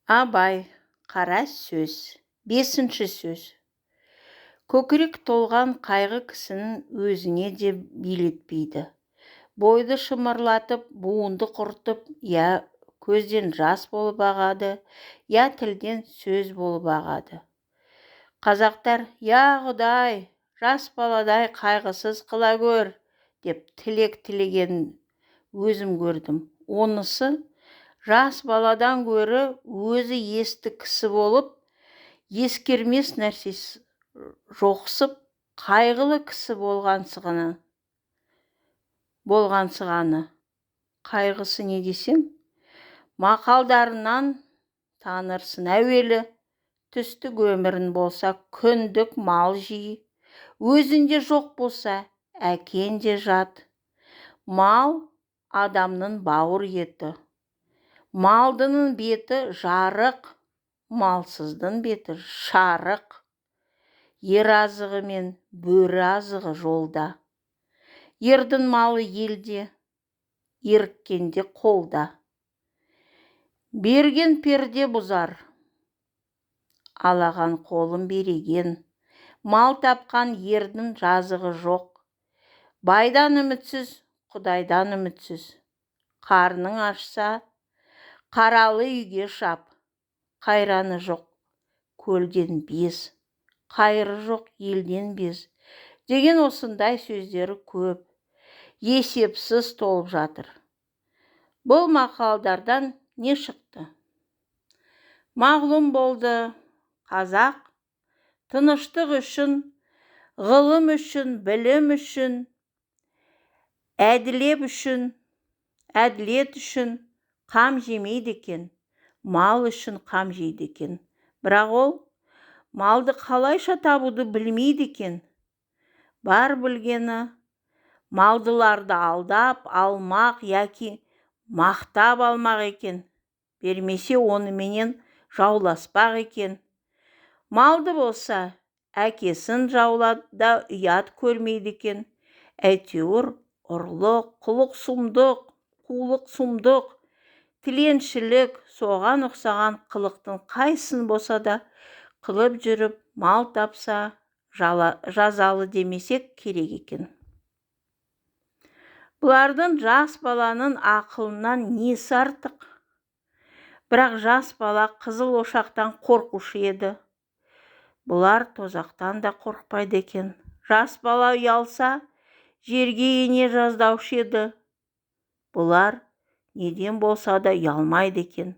Абай, қара сөз. 5-ші сөз. Көкірек толған қайғы кісінің өзіне де билетпейді. Бойды шымырлатып, буынды құртып, я көзден жас болып ағады, я тілден сөз болып ағады. Қазақтар, я Құдай, жас баладай қайғысыз қыла көр, деп тілек тілегенін өзім көрдім. Онысы жас баладан гөрі өзі есті кісі болып, ескермес нәрсесі жоқсып, қайғылы кісі болғансығаны. Қайғысы не десең, мақалдарынан танырсың әуелі, түстік өмірін болса күндік мал жиі, өзінде жоқ болса әкенде жат. Мал адамның бауыр еті. Малдының беті жарық, малсыздың беті шарық. Ер азығы мен бөрі азығы жолда. Ердің малы елде, еріккенде қолда. Берген перде бұзар, алаған қолын береген. Мал тапқан ердің жазығы жоқ. Байдан үмітсіз, Құдайдан үмітсіз. Қарның ашса, қаралы үйге шап. Қайраны жоқ, көлден без, қайыры жоқ, елден без. Деген осындай сөздері көп, есепсіз толып жатыр. Бұл мақалдардан не шықты? Мағлұм болды, қазақ тыныштық үшін, ғылым үшін, білім үшін, әділет үшін қам жемейді екен, мал үшін қам жейді екен. Бірақ ол малды қалайша табуды білмейді екен. Бар білгені малдыларды алдап алмақ яки мақтап алмақ екен. Бермесе оныменен жауласпақ екен. Малды болса әкесін жаулада ұят көрмейді екен. Әйтеуір ұрлық, қулық сұмдық, тіленшілік, соған ұқсаған қылықтың қайсын болса да қылып жүріп, мал тапса жазалы демесек керек екен. Бұлардың жас баланың ақылынан несі артық? Бірақ жас бала қызыл ошақтан қорқушы еді. Бұлар тозақтан да қорқпайды екен. Жас бала ұялса, жерге ене жаздаушы еді. Бұлар неден болса да ұялмайды екен.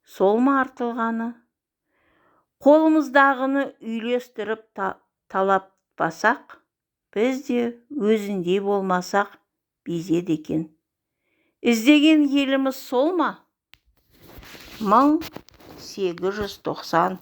Сол ма артылғаны? Қолымыздағыны үйлестіріп талаппасақ, біз де өзіндей болмасақ безеді екен. Іздеген еліміз сол ма? 1891